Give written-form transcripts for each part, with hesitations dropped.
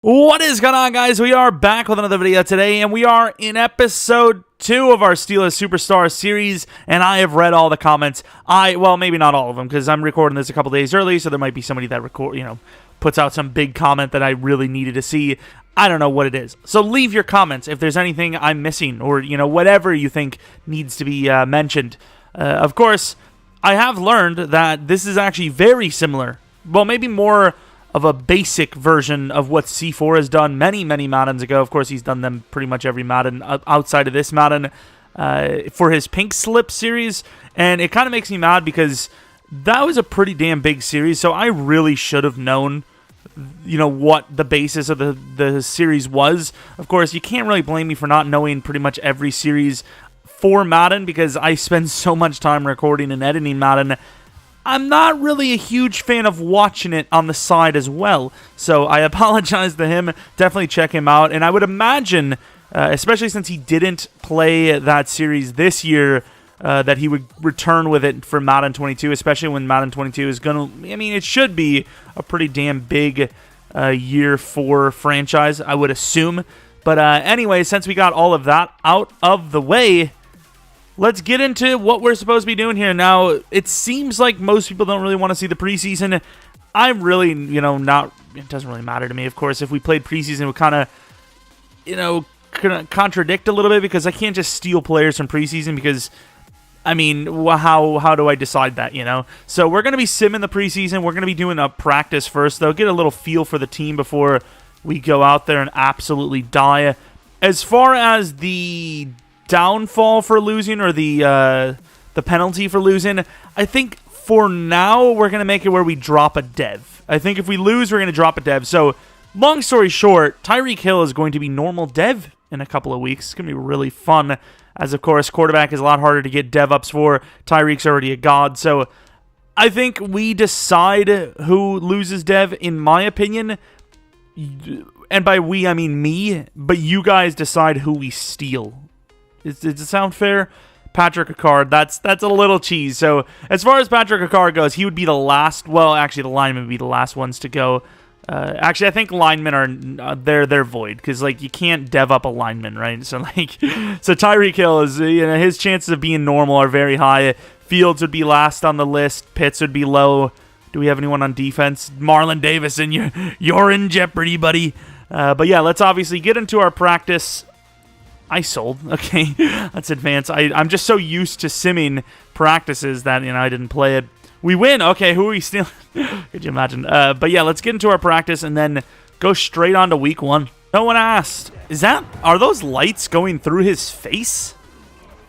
What is going on, guys? We are back with another video today, and we are in episode 2 of our Steelers Superstar series, and I have read all the comments. Well, maybe not all of them, because I'm recording this a couple days early, so there might be somebody that puts out some big comment that I really needed to see. I don't know what it is. So leave your comments if there's anything I'm missing, or, whatever you think needs to be mentioned. Of course, I have learned that this is actually very similar. Well, maybe more of a basic version of what C4 has done many Maddens ago. Of course, he's done them pretty much every Madden outside of this Madden for his Pink Slip series, and it kind of makes me mad because that was a pretty damn big series, so I really should have known, what the basis of the series was. Of course, you can't really blame me for not knowing pretty much every series for Madden because I spend so much time recording and editing Madden. I'm not really a huge fan of watching it on the side as well, so I apologize to him. Definitely check him out, and I would imagine, especially since he didn't play that series this year, that he would return with it for Madden 22, especially when Madden 22 is it should be a pretty damn big year for franchise, I would assume. But anyway, since we got all of that out of the way, let's get into what we're supposed to be doing here. Now, it seems like most people don't really want to see the preseason. I'm really, not... It doesn't really matter to me, of course. If we played preseason, it would kind of, contradict a little bit because I can't just steal players from preseason because, how do I decide that, So we're going to be simming the preseason. We're going to be doing a practice first, though. Get a little feel for the team before we go out there and absolutely die. As far as the downfall for losing or the penalty for losing, I think for now we're going to make it where we drop a dev. I think if we lose, we're going to drop a dev. So, long story short, Tyreek Hill is going to be normal dev in a couple of weeks. It's going to be really fun, as of course, quarterback is a lot harder to get dev ups for. Tyreek's already a god, so I think we decide who loses dev, in my opinion. And by we, I mean me, but you guys decide who we steal. Does it sound fair? Patrick Ricard, that's a little cheese. So as far as Patrick Ricard goes, he would be the last. Well, actually, the linemen would be the last ones to go. Actually, I think linemen are they're void because you can't dev up a lineman, right? So so Tyreek Hill is his chances of being normal are very high. Fields would be last on the list. Pitts would be low. Do we have anyone on defense? Marlon Davison, you're in jeopardy, buddy. But yeah, let's obviously get into our practice. I sold. Okay, let's advance. I'm just so used to simming practices that, I didn't play it. We win. Okay, who are we stealing? Could you imagine? But yeah, let's get into our practice and then go straight on to week 1. No one asked. Are those lights going through his face?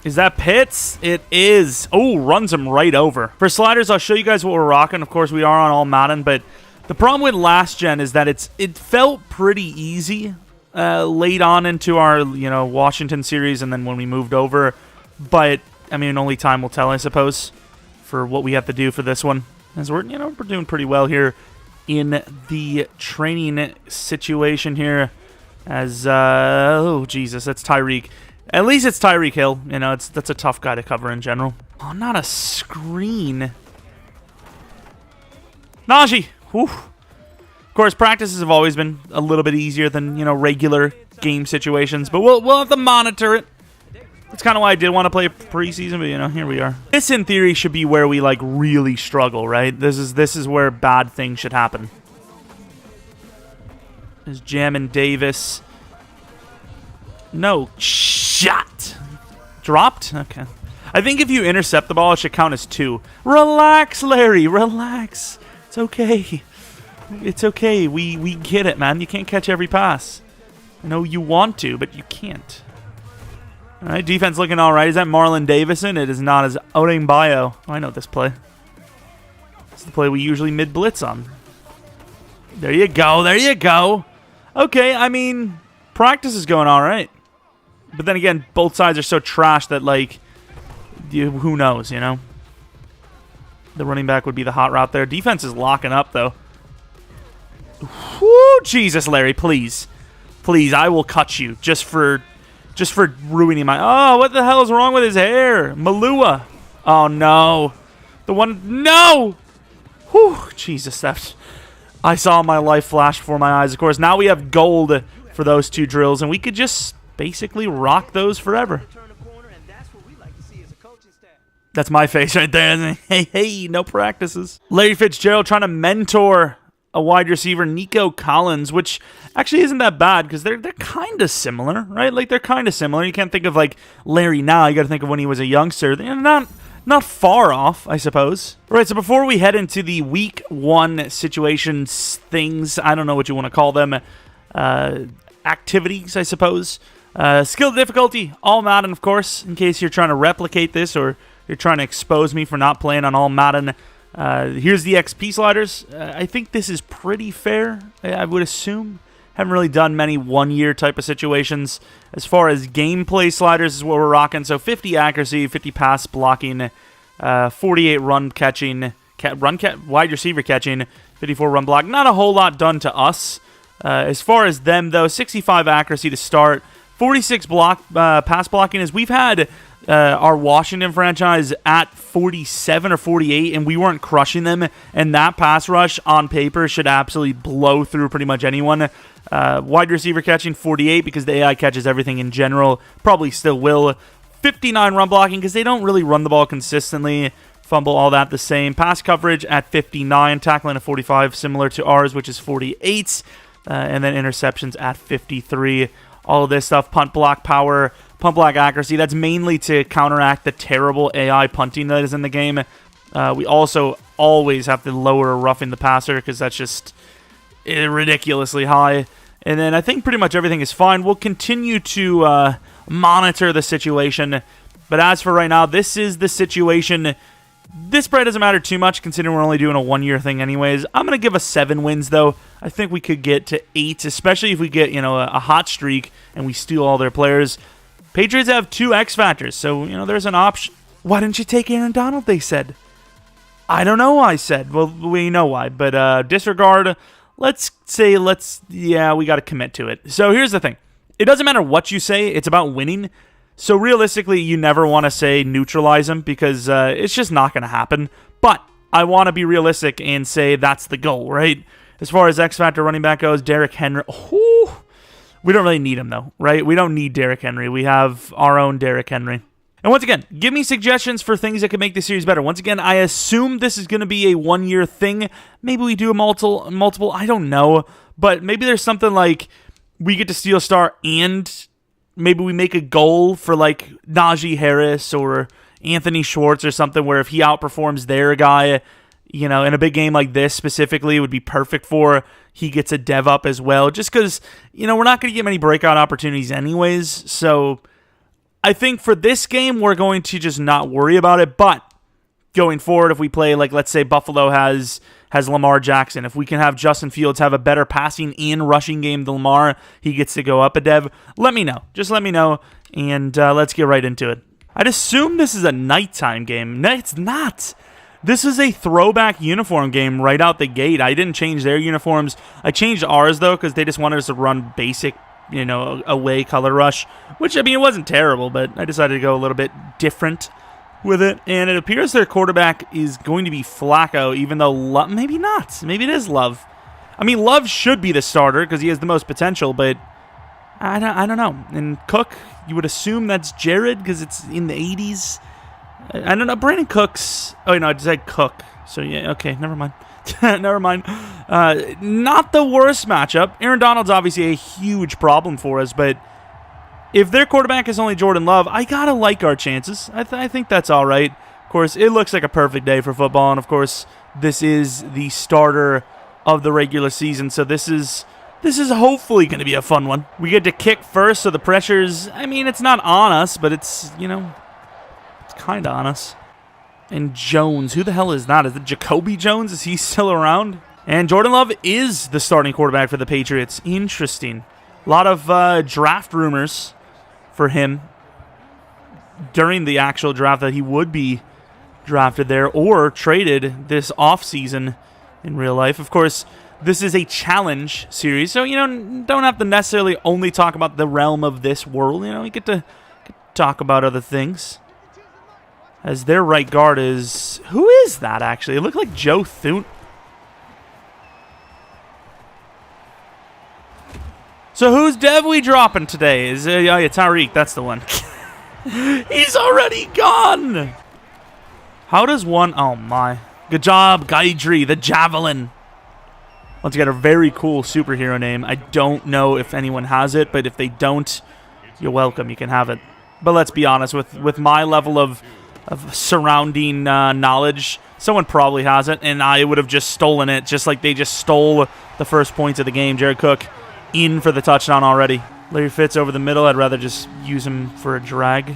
Is that Pitts? It is. Oh, runs him right over. For sliders, I'll show you guys what we're rocking. Of course, we are on all Madden, but the problem with last gen is that it felt pretty easy late on into our, Washington series, and then when we moved over. But, only time will tell, I suppose, for what we have to do for this one. As we're doing pretty well here in the training situation here. As, oh, Jesus, that's Tyreek. At least it's Tyreek Hill. That's a tough guy to cover in general. Oh, not a screen. Najee. Whew. Of course, practices have always been a little bit easier than, regular game situations, but we'll have to monitor it. That's kind of why I did want to play preseason, but, here we are. This, in theory, should be where we, really struggle, right? This is where bad things should happen. There's Jamin Davis. No. Shot! Dropped? Okay. I think if you intercept the ball, it should count as 2. Relax, Larry. Relax. It's okay. It's okay. We get it, man. You can't catch every pass. I know you want to, but you can't. All right, defense looking all right. Is that Marlon Davison? It is not. As Oding Bio. Oh, I know this play. It's the play we usually mid-blitz on. There you go. There you go. Okay, practice is going all right. But then again, both sides are so trash that, who knows, The running back would be the hot route there. Defense is locking up, though. Whoo, Jesus, Larry, please. Please, I will cut you just for ruining my... Oh, what the hell is wrong with his hair? Malua. Oh, no. The one... No! Whew, Jesus, that... I saw my life flash before my eyes. Of course, now we have gold for those 2 drills, and we could just basically rock those forever. That's my face right there. Hey, no practices. Larry Fitzgerald trying to mentor a wide receiver, Nico Collins, which actually isn't that bad because they're kind of similar, right? Like, they're kind of similar. You can't think of, like, Larry now. You got to think of when he was a youngster. They're not far off, I suppose. All right, so before we head into the week 1 situations, things, I don't know what you want to call them, activities, I suppose. Skill difficulty, all Madden, of course, in case you're trying to replicate this or you're trying to expose me for not playing on all Madden. Here's the XP sliders. I think this is pretty fair, I would assume. Haven't really done many 1-year type of situations. As far as gameplay sliders is what we're rocking. So 50 accuracy, 50 pass blocking, 48 run catching, wide receiver catching, 54 run block. Not a whole lot done to us. As far as them, though, 65 accuracy to start, 46 pass blocking. As we've had our Washington franchise at 47 or 48, and we weren't crushing them, and that pass rush on paper should absolutely blow through pretty much anyone. Wide receiver catching, 48, because the AI catches everything in general. Probably still will. 59 run blocking, because they don't really run the ball consistently. Fumble, all that the same. Pass coverage at 59. Tackling at 45, similar to ours, which is 48. And then interceptions at 53. All of this stuff. Punt block power. Punt block accuracy, that's mainly to counteract the terrible AI punting that is in the game. We also always have to lower roughing the passer because that's just ridiculously high. And then I think pretty much everything is fine. We'll continue to monitor the situation. But as for right now, this is the situation. This probably doesn't matter too much considering we're only doing a 1-year thing anyways. I'm going to give us 7 wins, though. I think we could get to 8, especially if we get, a hot streak and we steal all their players. Patriots have 2 X Factors, so, there's an option. Why didn't you take Aaron Donald, they said. I don't know why I said. Well, we know why, but disregard. Yeah, we got to commit to it. So here's the thing. It doesn't matter what you say. It's about winning. So realistically, you never want to say neutralize him because it's just not going to happen. But I want to be realistic and say that's the goal, right? As far as X Factor running back goes, Derrick Henry. We don't really need him, though, right? We don't need Derrick Henry. We have our own Derrick Henry. And once again, give me suggestions for things that could make the series better. Once again, I assume this is going to be a 1-year thing. Maybe we do a multiple. I don't know. But maybe there's something like we get to steal a star and maybe we make a goal for like Najee Harris or Anthony Schwartz or something where if he outperforms their guy, in a big game like this specifically, it would be perfect for. He gets a dev up as well, just because, we're not going to get many breakout opportunities anyways. So I think for this game, we're going to just not worry about it. But going forward, if we play, like, let's say Buffalo has Lamar Jackson, if we can have Justin Fields have a better passing and rushing game than Lamar, he gets to go up a dev. Let me know. Just let me know, and let's get right into it. I'd assume this is a nighttime game. No, it's not. This is a throwback uniform game right out the gate. I didn't change their uniforms. I changed ours, though, because they just wanted us to run basic, away color rush, which, it wasn't terrible, but I decided to go a little bit different with it. And it appears their quarterback is going to be Flacco, even though maybe not. Maybe it is Love. Love should be the starter because he has the most potential, but I don't know. And Cook, you would assume that's Jared because it's in the 80s. I don't know. Brandon Cooks. Oh, no, I said Cook. So, yeah, okay, never mind. Never mind. Not the worst matchup. Aaron Donald's obviously a huge problem for us, but if their quarterback is only Jordan Love, I got to like our chances. I think that's all right. Of course, it looks like a perfect day for football, and, of course, this is the starter of the regular season, so this is hopefully going to be a fun one. We get to kick first, so the pressure's, it's not on us, but it's, it's kind of on us. And Jones, who the hell is that? Is it Jacoby Jones? Is he still around? And Jordan Love is the starting quarterback for the Patriots. Interesting. A lot of draft rumors for him during the actual draft that he would be drafted there or traded this offseason in real life. Of course, this is a challenge series, so, don't have to necessarily only talk about the realm of this world. We get to talk about other things. As their right guard is... Who is that, actually? It looked like Joe Thune. So who's Dev we dropping today? Is it yeah, Tyreek? That's the one. He's already gone. How does one? Oh my! Good job, Gaidri, the Javelin. Once again, a very cool superhero name. I don't know if anyone has it, but if they don't, you're welcome. You can have it. But let's be honest, with my level of surrounding knowledge, someone probably has it, and I would have just stolen it, just like they just stole the first points of the game. Jared Cook in for the touchdown already. Larry Fitz over the middle. I'd rather just use him for a drag.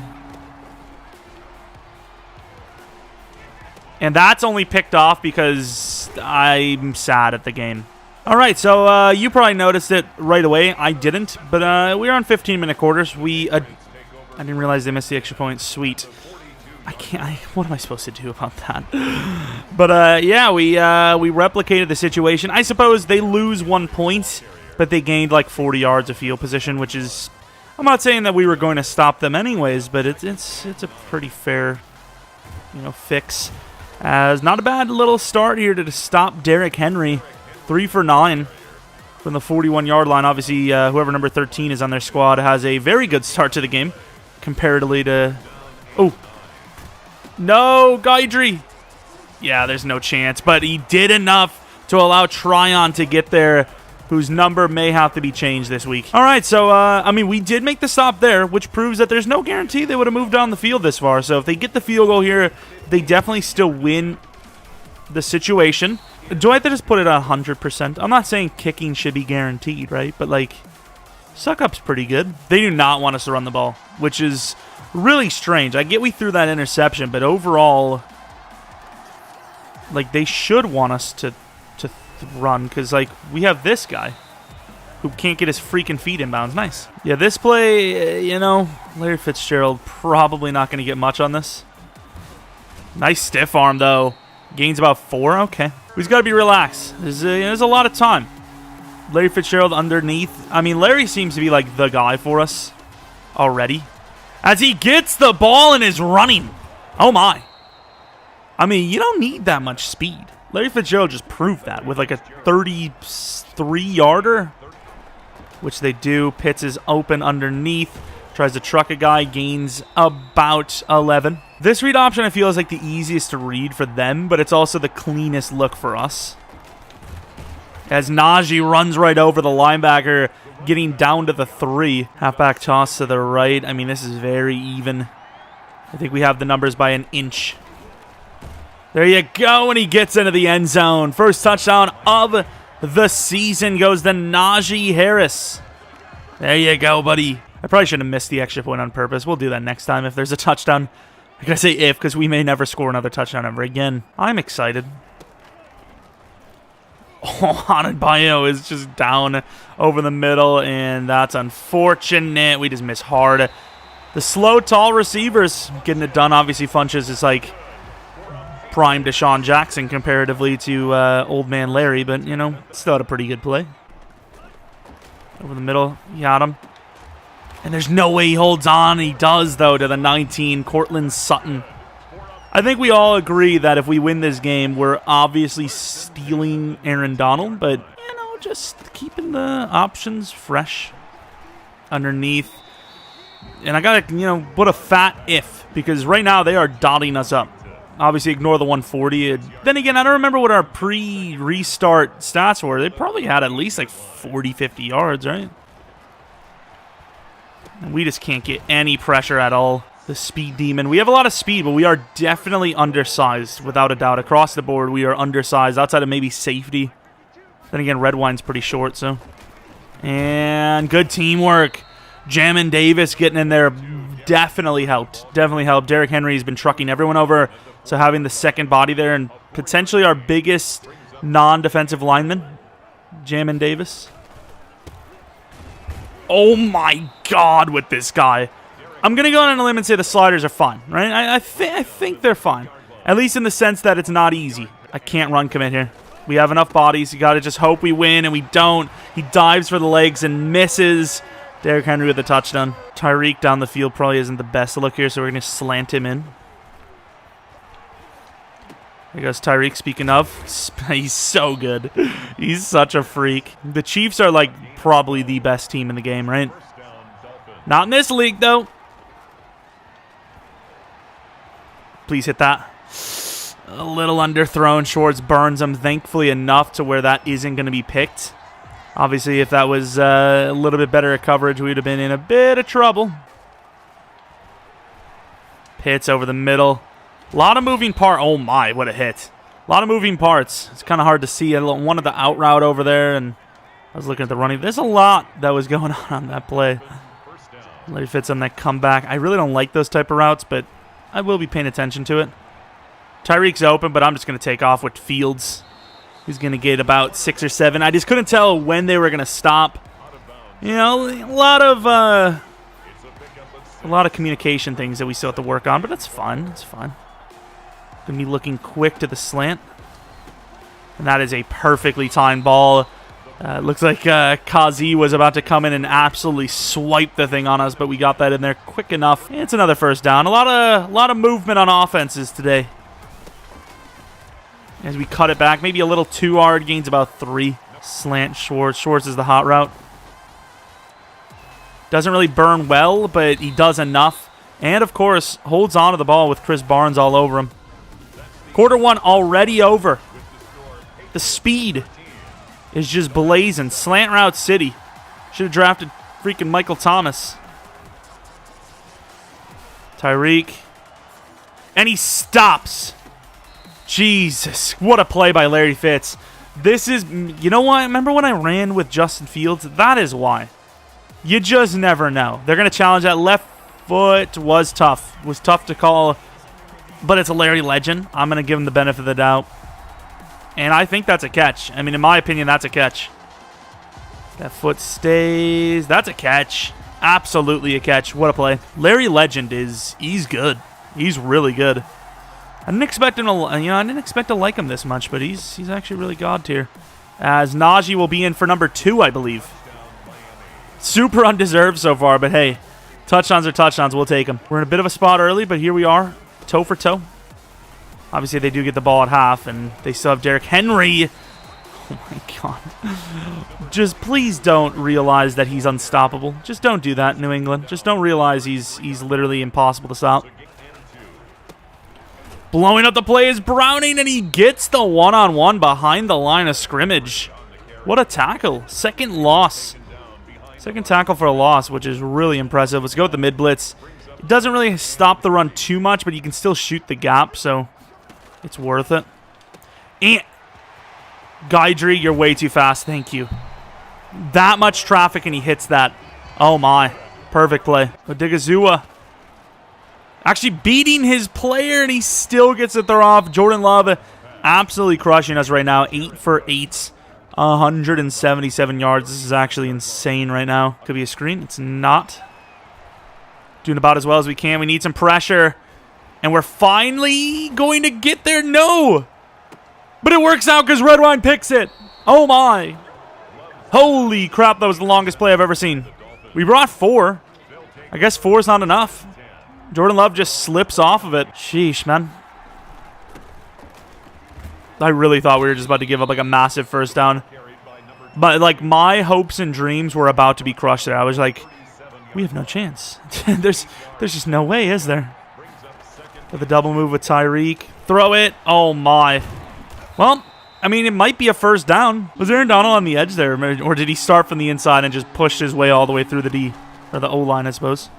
And that's only picked off because I'm sad at the game. All right, so you probably noticed it right away. I didn't, but we were on 15-minute quarters. I didn't realize they missed the extra point. Sweet. What am I supposed to do about that? But yeah, we replicated the situation. I suppose they lose 1 point, but they gained like 40 yards of field position, which is, I'm not saying that we were going to stop them anyways, but it's a pretty fair, fix. As not a bad little start here to stop Derrick Henry. 3 for 9 from the 41-yard line. Obviously, whoever number 13 is on their squad has a very good start to the game, comparatively to... Oh. No, Gaidri. Yeah, there's no chance, but he did enough to allow Tryon to get there, whose number may have to be changed this week. All right, so, I mean, we did make the stop there, which proves that there's no guarantee they would have moved down the field this far. So if they get the field goal here, they definitely still win the situation. Do I have to just put it at 100%? I'm not saying kicking should be guaranteed, right? But, like, suck-up's pretty good. They do not want us to run the ball, which is really strange. I get we threw that interception, but overall, like, they should want us to run because, like, we have this guy who can't get his freaking feet in bounds. Nice. Yeah, this play, Larry Fitzgerald probably not going to get much on this. Nice stiff arm, though. Gains about 4. Okay. We just got to be relaxed. There's a lot of time. Larry Fitzgerald underneath. I mean, Larry seems to be like the guy for us already. As he gets the ball and is running. Oh, my. I mean, you don't need that much speed. Larry Fitzgerald just proved that with like a 33-yarder, which they do. Pitts is open underneath. Tries to truck a guy, gains about 11. This read option I feel is like the easiest to read for them, but it's also the cleanest look for us. As Najee runs right over the linebacker, getting down to the 3. Halfback toss to the right. I mean, this is very even. I think we have the numbers by an inch. There you go, and he gets into the end zone. First touchdown of the season goes to Najee Harris. There you go, buddy. I probably shouldn't have missed the extra point on purpose. We'll do that next time if there's a touchdown. I gotta say if, because we may never score another touchdown ever again. I'm excited. Oh, Adebayo is just down over the middle, and that's unfortunate. We just miss hard. The slow, tall receivers getting it done. Obviously, Funches is like prime Deshaun Jackson comparatively to old man Larry, but, still had a pretty good play. Over the middle, he got him. And there's no way he holds on. He does, though, to the 19, Cortland Sutton. I think we all agree that if we win this game, we're obviously stealing Aaron Donald, but, just keeping the options fresh underneath. And I got to, put a fat if, because right now they are dotting us up. Obviously, ignore the 140. Then again, I don't remember what our pre-restart stats were. They probably had at least like 40, 50 yards, right? And we just can't get any pressure at all. The speed demon. We have a lot of speed, but we are definitely undersized, without a doubt. Across the board, we are undersized, outside of maybe safety. Then again, red wine's pretty short, so. And good teamwork. Jamin Davis getting in there definitely helped. Definitely helped. Derrick Henry's been trucking everyone over, so having the second body there and potentially our biggest non-defensive lineman, Jamin Davis. Oh my God, with this guy. I'm going to go on a limb and say the sliders are fine, right? I think they're fine. At least in the sense that it's not easy. I can't run commit here. We have enough bodies. You got to just hope we win, and we don't. He dives for the legs and misses. Derrick Henry with a touchdown. Tyreek down the field probably isn't the best look here, so we're going to slant him in. There goes Tyreek, speaking of. He's so good. He's such a freak. The Chiefs are, like, probably the best team in the game, right? Not in this league, though. Please hit that. A little underthrown. Schwartz burns him, thankfully enough to where that isn't going to be picked. Obviously, if that was a little bit better at coverage, we would have been in a bit of trouble. Pitts over the middle. A lot of moving parts. Oh, my, what a hit. A lot of moving parts. It's kind of hard to see. I wanted the out route over there, and I was looking at the running. There's a lot that was going on that play. Larry Fitz on that comeback. I really don't like those type of routes, but I will be paying attention to it. Tyreek's open, but I'm just going to take off with Fields. He's going to get about 6 or 7. I just couldn't tell when they were going to stop. You know, a lot of communication things that we still have to work on, but that's fun. It's fun. Going to be looking quick to the slant. And that is a perfectly timed ball. Looks like Kazi was about to come in and absolutely swipe the thing on us, but we got that in there quick enough. It's another first down. A lot of movement on offenses today. As we cut it back, maybe a little too hard. Gains about 3. Slant Schwartz. Schwartz is the hot route. Doesn't really burn well, but he does enough. And, of course, holds on to the ball with Chris Barnes all over him. Quarter 1 already over. The speed is just blazing. Slant route city. Should have drafted freaking Michael Thomas. Tyreek. And he stops. Jesus. What a play by Larry Fitz. This is, you know what? Remember when I ran with Justin Fields? That is why. You just never know. They're going to challenge that. Left foot was tough. Was tough to call. But it's a Larry legend. I'm going to give him the benefit of the doubt. And I think that's a catch. I mean, in my opinion, that's a catch. That foot stays. That's a catch. Absolutely a catch. What a play. Larry Legend he's good. He's really good. I didn't expect him to, I didn't expect to like him this much, but he's actually really god tier. As Najee will be in for number 2, I believe. Super undeserved so far, but hey, touchdowns are touchdowns. We'll take them. We're in a bit of a spot early, but here we are, toe for toe. Obviously, they do get the ball at half, and they still have Derrick Henry. Oh, my God. Just please don't realize that he's unstoppable. Just don't do that, New England. Just don't realize he's literally impossible to stop. Blowing up the play is Browning, and he gets the one-on-one behind the line of scrimmage. What a tackle. Second loss. Second tackle for a loss, which is really impressive. Let's go with the mid-blitz. It doesn't really stop the run too much, but you can still shoot the gap, so it's worth it. And Guidry, you're way too fast. Thank you. That much traffic, and he hits that. Oh, my. Perfect play. Odigizua actually beating his player, and he still gets it throw off. Jordan Love absolutely crushing us right now. 8 for 8. 177 yards. This is actually insane right now. Could be a screen. It's not. Doing about as well as we can. We need some pressure. And we're finally going to get there. No! But it works out because Redwine picks it. Oh, my. Holy crap, that was the longest play I've ever seen. We brought 4. I guess 4 is not enough. Jordan Love just slips off of it. Sheesh, man. I really thought we were just about to give up like a massive first down. But like my hopes and dreams were about to be crushed there. I was like, we have no chance. There's just no way, is there? With the double move with Tyreek. Throw it. Oh, my. Well, I mean, it might be a first down. Was Aaron Donald on the edge there? Or did he start from the inside and just push his way all the way through the D? Or the O-line, I suppose.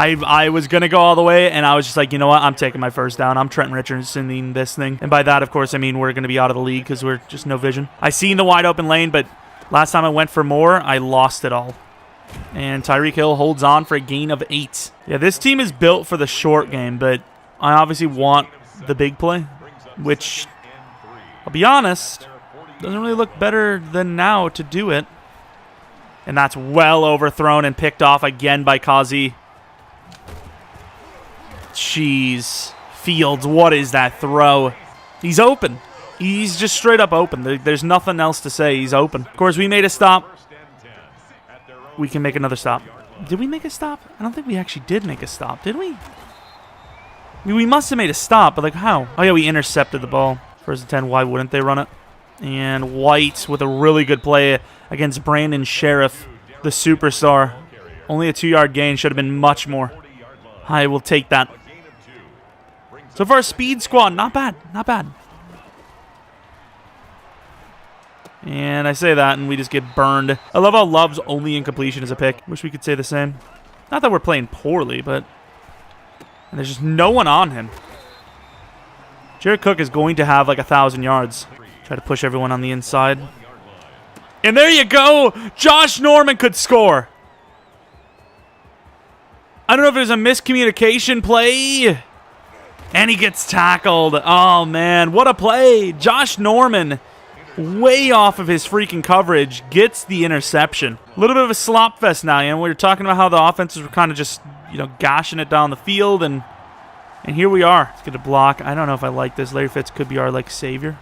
I was going to go all the way, and I was just like, you know what? I'm taking my first down. I'm Trent Richardsoning this thing. And by that, of course, I mean we're going to be out of the league because we're just no vision. I seen the wide open lane, but last time I went for more, I lost it all. And Tyreek Hill holds on for a gain of 8. Yeah, this team is built for the short game, but I obviously want the big play, which, I'll be honest, doesn't really look better than now to do it. And that's well overthrown and picked off again by Kazi. Jeez. Fields, what is that throw? He's open. He's just straight up open. There's nothing else to say. He's open. Of course, we made a stop. We can make another stop. Did we make a stop? I don't think we actually did make a stop, did we? I mean, we must have made a stop, but like how? Oh, yeah, we intercepted the ball. First and 10, why wouldn't they run it? And White with a really good play against Brandon Sheriff, the superstar. Only a 2-yard gain. Should have been much more. I will take that. So for our speed squad, not bad. Not bad. And I say that, and we just get burned. I love how Love's only incompletion is a pick. Wish we could say the same. Not that we're playing poorly, but... And there's just no one on him. Jared Cook is going to have like 1,000 yards. Try to push everyone on the inside. And there you go! Josh Norman could score. I don't know if there's a miscommunication play. And he gets tackled. Oh, man. What a play. Josh Norman, way off of his freaking coverage, gets the interception. A little bit of a slop fest now. You know, we were talking about how the offenses were kind of just, you know, gashing it down the field. And here we are. Let's get a block. I don't know if I like this. Larry Fitz could be our, like, savior.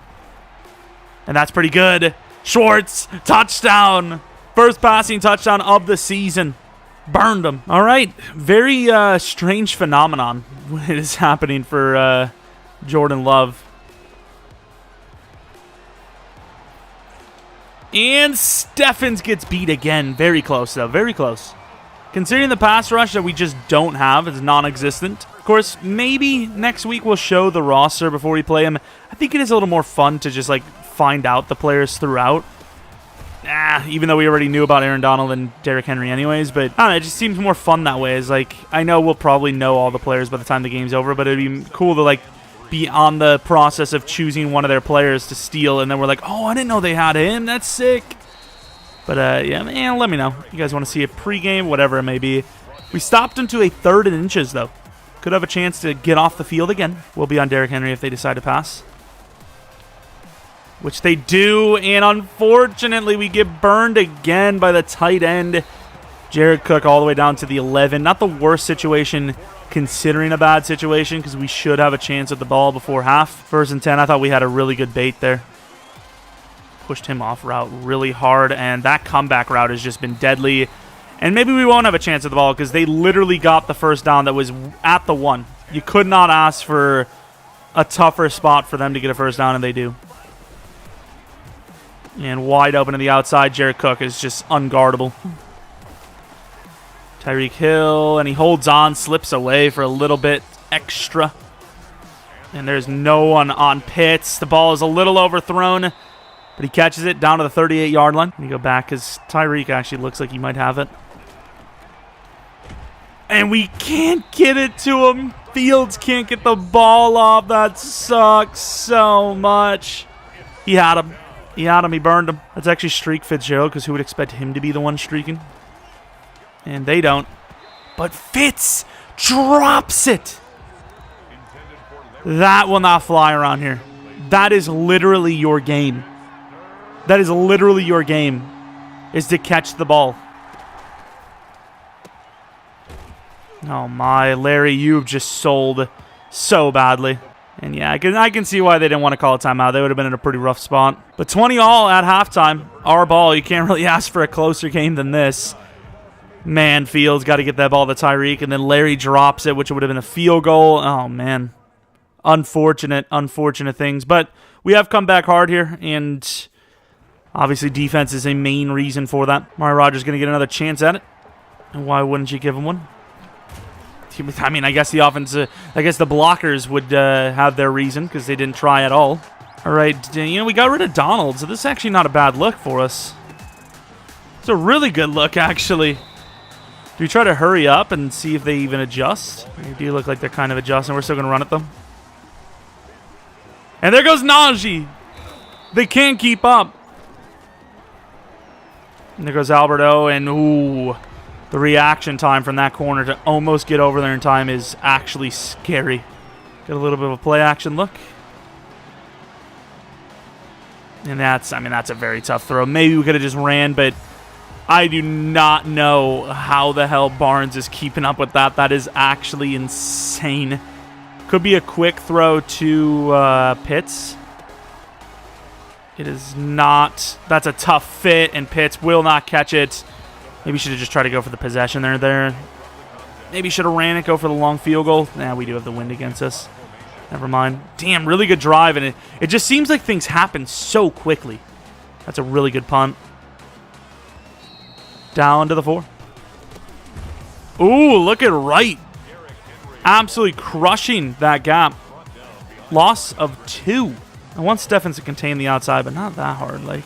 And that's pretty good. Schwartz, touchdown. First passing touchdown of the season. Burned him. All right. Very strange phenomenon it is happening for Jordan Love. And Steffens gets beat again. Very close, though. Very close. Considering the pass rush that we just don't have is non-existent. Of course, maybe next week we'll show the roster before we play him. I think it is a little more fun to just, like, find out the players throughout. Even though we already knew about Aaron Donald and Derrick Henry anyways, but I don't know, it just seems more fun that way. It's like, I know we'll probably know all the players by the time the game's over, but it'd be cool to like be on the process of choosing one of their players to steal, and then we're like, oh, I didn't know they had him. That's sick. But yeah, man, let me know. You guys want to see a pregame, whatever it may be. We stopped him to a 3rd and inches, though. Could have a chance to get off the field again. We'll be on Derrick Henry if they decide to pass. Which they do, and unfortunately we get burned again by the tight end. Jared Cook all the way down to the 11. Not the worst situation considering a bad situation, because we should have a chance at the ball before half. 1st and 10, I thought we had a really good bait there. Pushed him off route really hard, and that comeback route has just been deadly. And maybe we won't have a chance at the ball, because they literally got the first down that was at the 1. You could not ask for a tougher spot for them to get a first down, and they do. And wide open to the outside, Jared Cook is just unguardable. Tyreek Hill, and he holds on, slips away for a little bit extra. And there's no one on Pitts. The ball is a little overthrown, but he catches it down to the 38-yard line. We go back because Tyreek actually looks like he might have it. And we can't get it to him. Fields can't get the ball off. That sucks so much. He had him. He had him. He burned him. That's actually Streak Fitzgerald, because who would expect him to be the one streaking? And they don't. But Fitz drops it. That will not fly around here. That is literally your game. That is literally your game, is to catch the ball. Oh my, Larry, you've just sold so badly. And yeah, I can see why they didn't want to call a timeout. They would have been in a pretty rough spot. But 20-all at halftime. Our ball. You can't really ask for a closer game than this. Man, Fields got to get that ball to Tyreek, and then Larry drops it, which would have been a field goal. Oh, man. Unfortunate things. But we have come back hard here, and obviously defense is a main reason for that. Mario Rodgers going to get another chance at it. And why wouldn't you give him one? I mean, I guess the offense, I guess the blockers would have their reason, because they didn't try at all. All right, you know, we got rid of Donald, so this is actually not a bad look for us. It's a really good look, actually. Do we try to hurry up and see if they even adjust? They do look like they're kind of adjusting. We're still going to run at them. And there goes Najee. They can't keep up. And there goes Alberto, and ooh. The reaction time from that corner to almost get over there in time is actually scary. Get a little bit of a play action look. And that's a very tough throw. Maybe we could have just ran, but I do not know how the hell Barnes is keeping up with that. That is actually insane. Could be a quick throw to Pitts. It is not. That's a tough fit, and Pitts will not catch it. Maybe should have just tried to go for the possession there. Maybe should have ran it, go for the long field goal. Nah, we do have the wind against us. Never mind. Damn, really good drive, and it just seems like things happen so quickly. That's a really good punt. Down to the 4. Ooh, look at Wright. Absolutely crushing that gap. Loss of 2. I want Stephens to contain the outside, but not that hard. Like,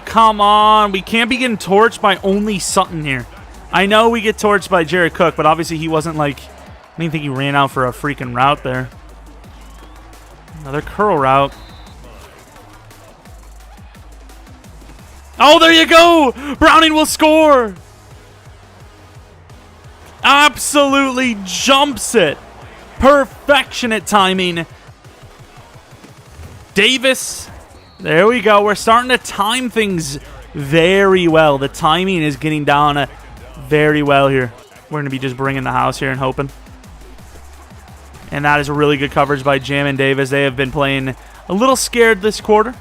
come on. We can't be getting torched by only Sutton here. I know we get torched by Jeromepkr, but obviously he wasn't like... I didn't think he ran out for a freaking route there. Another curl route. Oh, there you go! Browning will score! Absolutely jumps it. Perfection at timing. Davis. There we go. We're starting to time things very well. The timing is getting down very well here. We're going to be just bringing the house here and hoping. And that is really good coverage by Jam and Davis. They have been playing a little scared this quarter.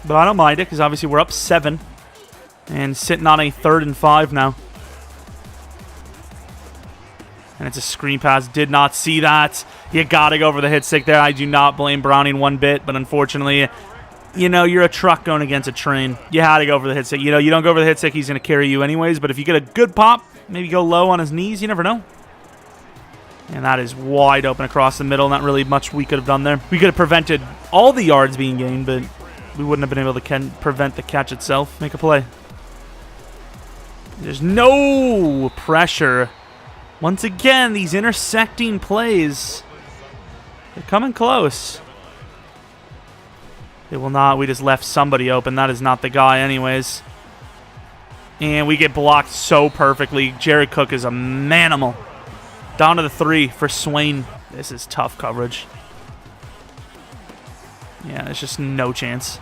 But I don't mind it because obviously we're up 7. And sitting on a 3rd and 5 now. And it's a screen pass. Did not see that. You got to go for the hit stick there. I do not blame Browning one bit. But unfortunately, you know, you're a truck going against a train. You had to go for the hit stick. You know, you don't go for the hit stick, he's going to carry you anyways. But if you get a good pop, maybe go low on his knees, you never know. And that is wide open across the middle. Not really much we could have done there. We could have prevented all the yards being gained, but we wouldn't have been able to prevent the catch itself. Make a play. There's no pressure. Once again, these intersecting plays. They're coming close. They will not. We just left somebody open. That is not the guy anyways. And we get blocked so perfectly. Jeromepkr is a manimal. Down to the 3 for Swain. This is tough coverage. Yeah, there's just no chance.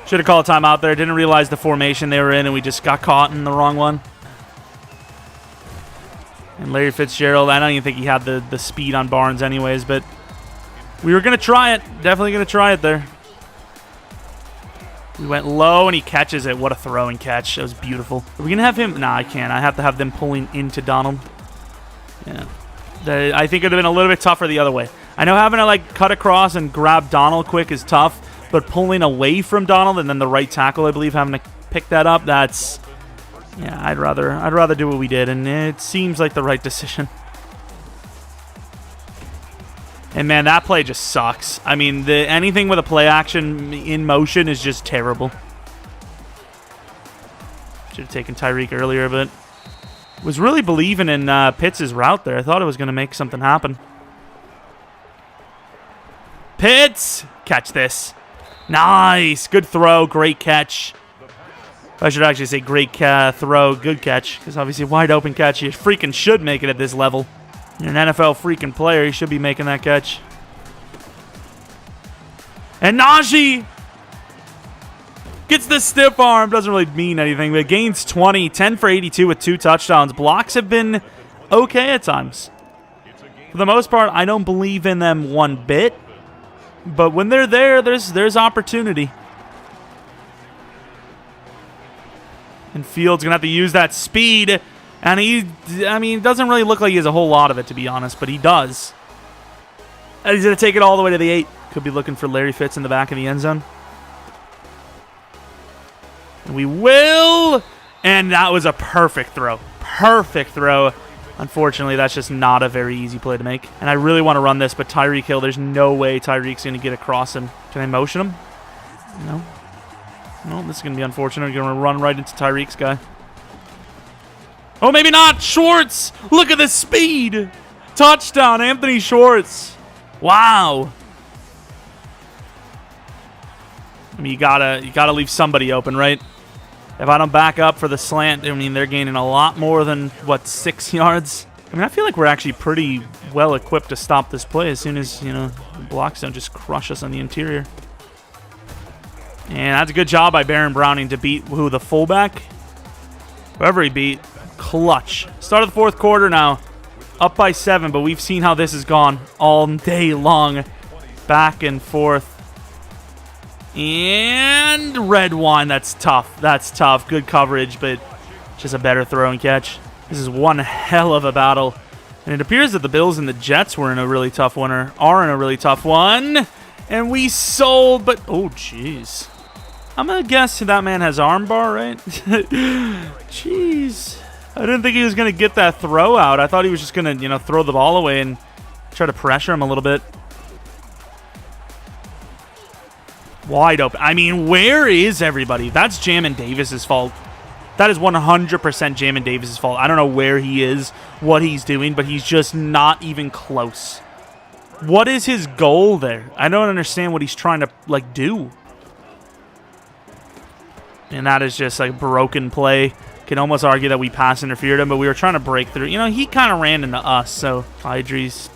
Should have called a timeout there. Didn't realize the formation they were in, and we just got caught in the wrong one. And Larry Fitzgerald, I don't even think he had the speed on Barnes anyways, but we were going to try it. Definitely going to try it there. We went low, and he catches it. What a throw and catch. That was beautiful. Are we going to have him? Nah, I can't. I have to have them pulling into Donald. Yeah. I think it would have been a little bit tougher the other way. I know having to, like, cut across and grab Donald quick is tough, but pulling away from Donald and then the right tackle, I believe, having to pick that up, that's... Yeah, I'd rather do what we did, and it seems like the right decision. And man, that play just sucks. I mean, anything with a play action in motion is just terrible. Should have taken Tyreek earlier, but was really believing in Pitts' route there. I thought it was going to make something happen. Pitts! Catch this. Nice. Good throw. Great catch. I should actually say great throw, good catch, because obviously wide open catch, you freaking should make it at this level. You're an NFL freaking player, you should be making that catch. And Najee gets the stiff arm, doesn't really mean anything, but gains 20, 10 for 82 with 2 touchdowns. Blocks have been okay at times. For the most part, I don't believe in them one bit, but when they're there, there's opportunity. And Fields going to have to use that speed. And it doesn't really look like he has a whole lot of it, to be honest, but he does. And he's going to take it all the way to the 8. Could be looking for Larry Fitz in the back of the end zone. And we will. And that was a perfect throw. Perfect throw. Unfortunately, that's just not a very easy play to make. And I really want to run this, but Tyreek Hill, there's no way Tyreek's going to get across him. Can I motion him? No. Well, this is going to be unfortunate. We're going to run right into Tyreek's guy. Oh, maybe not. Schwartz. Look at the speed. Touchdown, Anthony Schwartz. Wow. I mean, you gotta leave somebody open, right? If I don't back up for the slant, I mean, they're gaining a lot more than, what, 6 yards? I mean, I feel like we're actually pretty well equipped to stop this play as soon as, the blocks don't just crush us on the interior. And that's a good job by Baron Browning to beat the fullback? Whoever he beat. Clutch. Start of the 4th quarter now. Up by 7, but we've seen how this has gone all day long. Back and forth. And red wine. That's tough. That's tough. Good coverage, but Just a better throw and catch. This is one hell of a battle. And it appears that the Bills and the Jets are in a really tough one. And we sold, but... Oh, jeez. I'm going to guess that man has armbar, right? Jeez. I didn't think he was going to get that throw out. I thought he was just going to, throw the ball away and try to pressure him a little bit. Wide open. I mean, where is everybody? That's Jamin Davis's fault. That is 100% Jamin Davis's fault. I don't know where he is, what he's doing, but he's just not even close. What is his goal there? I don't understand what he's trying to, do. And that is just, broken play. Can almost argue that we pass interfered him, but we were trying to break through. He kind of ran into us, so Idris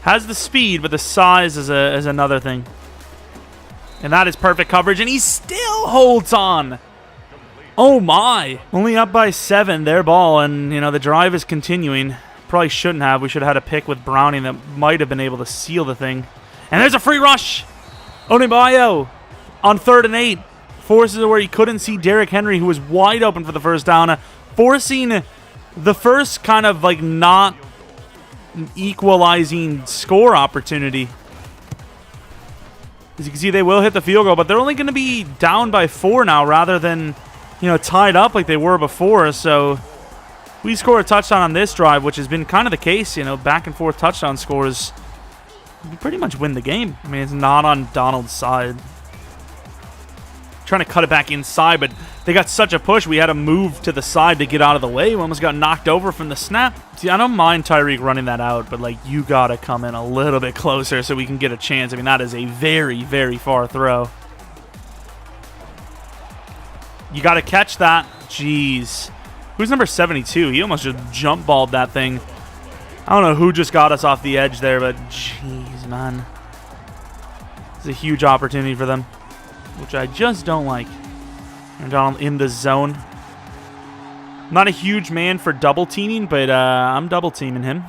has the speed, but the size is another thing. And that is perfect coverage, and he still holds on. Oh, my. Only up by 7, their ball, and, the drive is continuing. Probably shouldn't have. We should have had a pick with Browning that might have been able to seal the thing. And there's a free rush. Onibayo on 3rd and 8. Forces it where he couldn't see Derrick Henry, who was wide open for the first down. Forcing the first kind of, not equalizing score opportunity. As you can see, they will hit the field goal, but they're only going to be down by 4 now rather than, tied up like they were before. So we score a touchdown on this drive, which has been kind of the case, back and forth touchdown scores. We pretty much win the game. I mean, it's not on Donald's side. Trying to cut it back inside, but they got such a push, we had to move to the side to get out of the way. We almost got knocked over from the snap. See, I don't mind Tyreek running that out, but, you got to come in a little bit closer so we can get a chance. I mean, that is a very, very far throw. You got to catch that. Jeez. Who's number 72? He almost just jump balled that thing. I don't know who just got us off the edge there, but jeez, man. It's a huge opportunity for them, which I just don't like. And Donald in the zone. Not a huge man for double teaming, but I'm double teaming him.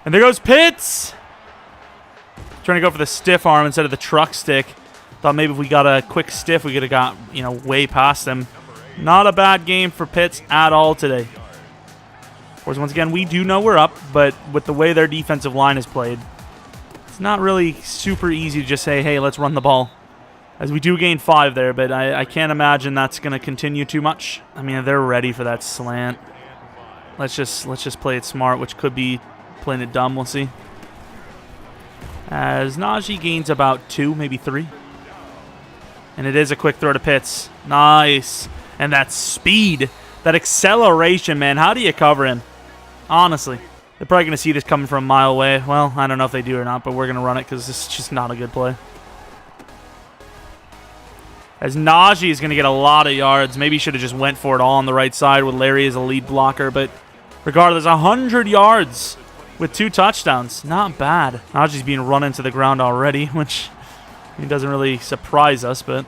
And there goes Pitts. Trying to go for the stiff arm instead of the truck stick. Thought maybe if we got a quick stiff, we could have got, way past them. Not a bad game for Pitts at all today. Of course, once again, we do know we're up, but with the way their defensive line is played, it's not really super easy to just say, hey, let's run the ball. As we do gain 5 there, but I can't imagine that's going to continue too much. I mean, they're ready for that slant. Let's just play it smart, which could be playing it dumb. We'll see. As Najee gains about 2, maybe 3. And it is a quick throw to Pitts. Nice. And that speed, that acceleration, man. How do you cover him? Honestly. They're probably going to see this coming from a mile away. Well, I don't know if they do or not, but we're going to run it because this is just not a good play. As Najee is going to get a lot of yards. Maybe he should have just went for it all on the right side with Larry as a lead blocker. But regardless, 100 yards with 2 touchdowns. Not bad. Najee's being run into the ground already, which doesn't really surprise us, but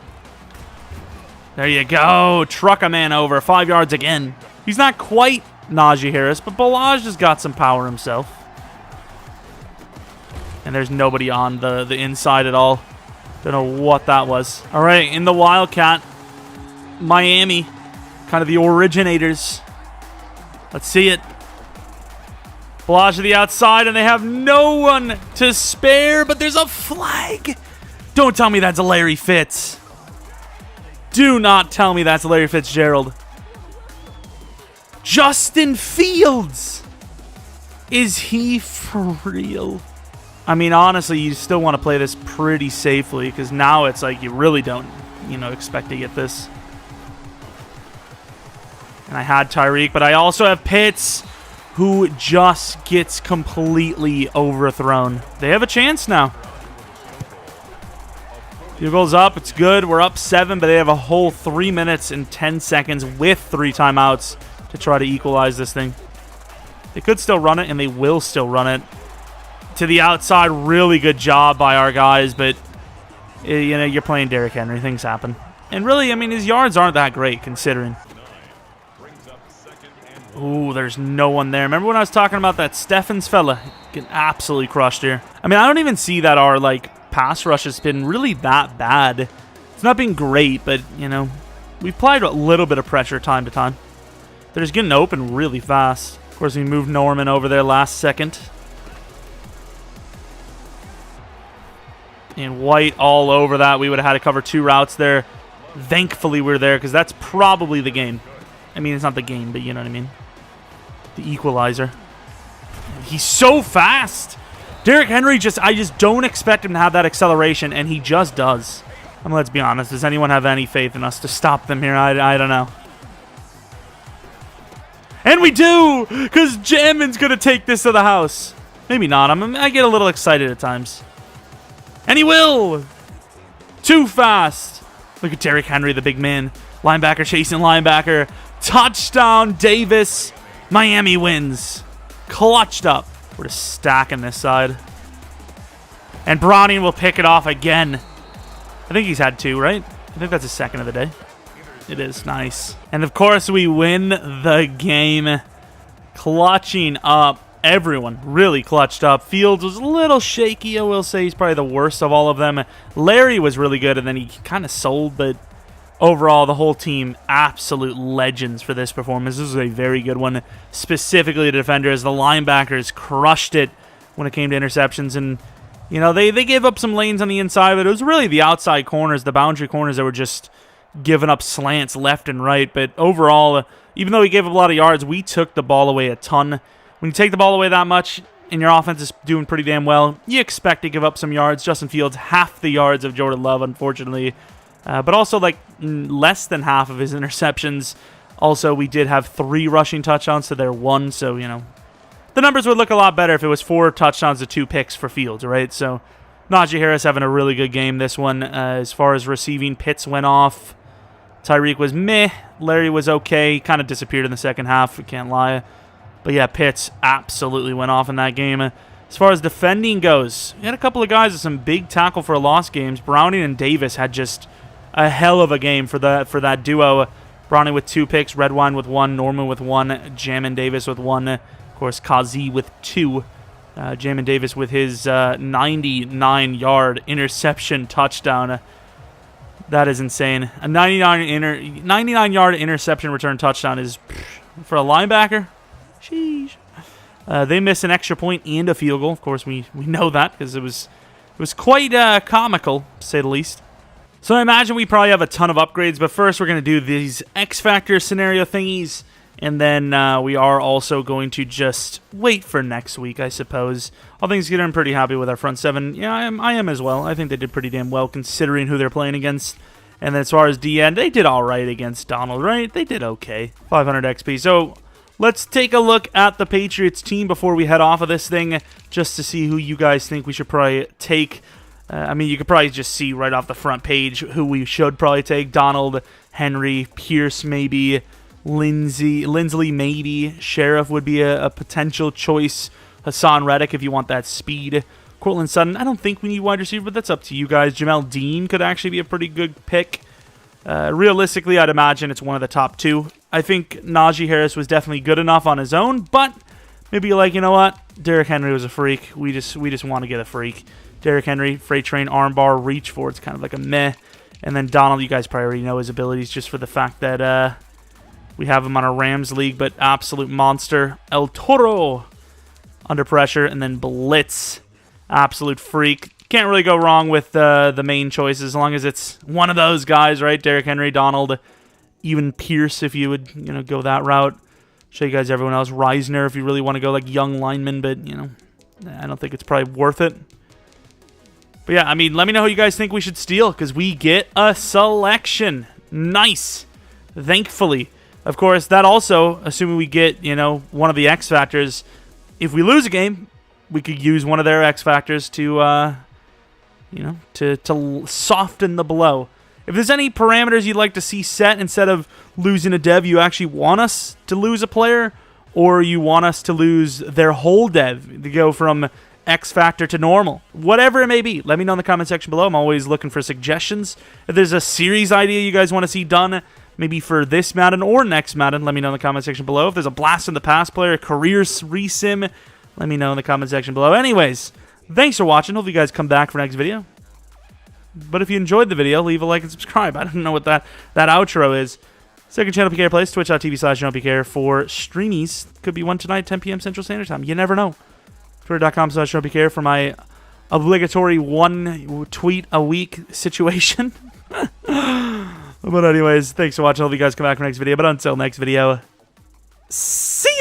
there you go. Truck a man over. 5 yards again. He's not quite Najee Harris, but Balaj has got some power himself. And there's nobody on the inside at all. Don't know what that was. All right, in the Wildcat, Miami, kind of the originators. Let's see it. Balaj to the outside, and they have no one to spare, but there's a flag. Don't tell me that's Larry Fitz. Do not tell me that's Larry Fitzgerald. Justin Fields. Is he for real? I mean, honestly, you still want to play this pretty safely because now it's like you really don't, expect to get this. And I had Tyreek, but I also have Pitts, who just gets completely overthrown. They have a chance now. Field goal's up. It's good. We're up 7, but they have a whole 3 minutes and 10 seconds with 3 timeouts to try to equalize this thing. They could still run it, and they will still run it. To the outside, really good job by our guys, but, you're playing Derrick Henry. Things happen. And really, I mean, his yards aren't that great, considering. Ooh, there's no one there. Remember when I was talking about that Steffens fella? Getting absolutely crushed here. I mean, I don't even see that our, pass rush has been really that bad. It's not been great, but, we applied a little bit of pressure time to time. They're just getting open really fast. Of course, we moved Norman over there last second. And White all over that. We would have had to cover 2 routes there. Thankfully, we're there because that's probably the game. I mean, it's not the game, but you know what I mean. The equalizer. He's so fast. Derrick Henry I just don't expect him to have that acceleration, and he just does. I mean, let's be honest. Does anyone have any faith in us to stop them here? I don't know. And we do, because Jammin's going to take this to the house. Maybe not. I get a little excited at times. And he will. Too fast. Look at Derrick Henry, the big man. Linebacker chasing linebacker. Touchdown, Davis. Miami wins. Clutched up. We're just stacking this side. And Browning will pick it off again. I think he's had 2, right? I think that's his second of the day. It is. Nice. And, of course, we win the game. Clutching up. Everyone really clutched up. Fields was a little shaky, I will say. He's probably the worst of all of them. Larry was really good, and then he kind of sold, but overall, the whole team, absolute legends for this performance. This was a very good one, specifically the defenders. The linebackers crushed it when it came to interceptions, and you know, they gave up some lanes on the inside, but it was really the outside corners, the boundary corners that were just giving up slants left and right. But overall, even though we gave up a lot of yards, we took the ball away a ton. When you take the ball away that much and your offense is doing pretty damn well, you expect to give up some yards. Justin Fields, half the yards of Jordan Love, unfortunately. But also, like, less than half of his interceptions. Also, we did have 3 rushing touchdowns to their 1, so, you know, the numbers would look a lot better if it was 4 touchdowns to 2 picks for Fields, right? So, Najee Harris having a really good game this one. As far as receiving, Pitts went off. Tyreek was meh. Larry was okay. Kind of disappeared in the second half, I can't lie. But yeah, Pitts absolutely went off in that game. As far as defending goes, we had a couple of guys with some big tackle for a loss games. Browning and Davis had just a hell of a game for that duo. Browning with 2 picks, Redwine with 1, Norman with 1, Jammin Davis with 1, of course Kazi with 2. Jammin Davis with his 99-yard interception touchdown. That is insane. A 99-yard interception return touchdown is, for a linebacker, sheesh. They missed an extra point and a field goal. Of course, we know that because it was quite comical, to say the least. So I imagine we probably have a ton of upgrades, but first we're going to do these X Factor scenario thingies, and then we are also going to just wait for next week, I suppose. All things considered, I'm pretty happy with our front 7. Yeah, I am as well. I think they did pretty damn well considering who they're playing against. And then as far as DN, they did all right against Donald, right? They did okay. 500 XP. So let's take a look at the Patriots team before we head off of this thing, just to see who you guys think we should probably take. I mean, you could probably just see right off the front page who we should probably take. Donald, Henry, Pierce maybe, Lindsley maybe, Sheriff would be a potential choice, Hassan Reddick if you want that speed, Cortland Sutton, I don't think we need wide receiver, but that's up to you guys. Jamel Dean could actually be a pretty good pick. Realistically, I'd imagine it's one of the top 2. I think Najee Harris was definitely good enough on his own, but maybe you're like, you know what? Derrick Henry was a freak. We just want to get a freak. Derrick Henry, freight train, armbar, reach for it's kind of like a meh. And then Donald, you guys probably already know his abilities just for the fact that we have him on a Rams league, but absolute monster. El Toro under pressure, and then Blitz, absolute freak. Can't really go wrong with the main choices as long as it's one of those guys, right? Derrick Henry, Donald, even Pierce if you would go that route. Show you guys everyone else. Reisner if you really want to go like young lineman, but I don't think it's probably worth it. But yeah, I mean, let me know who you guys think we should steal because we get a selection. Nice. Thankfully. Of course, that also, assuming we get, one of the X Factors, if we lose a game, we could use one of their X Factors to, to soften the blow. If there's any parameters you'd like to see set instead of losing a dev, you actually want us to lose a player, or you want us to lose their whole dev, to go from X Factor to normal, whatever it may be, let me know in the comment section below. I'm always looking for suggestions. If there's a series idea you guys want to see done, maybe for this Madden or next Madden, let me know in the comment section below. If there's a Blast in the Past player, career resim, let me know in the comment section below. Anyways, thanks for watching. Hope you guys come back for next video. But if you enjoyed the video, leave a like and subscribe. I don't know what that outro is. Second channel PK Plays, twitch.tv/JeromepkR for streamies. Could be one tonight, 10 p.m. Central Standard Time. You never know. Twitter.com/JeromepkR for my obligatory one tweet a week situation. But anyways, thanks for watching. I hope you guys come back for next video. But until next video, see ya!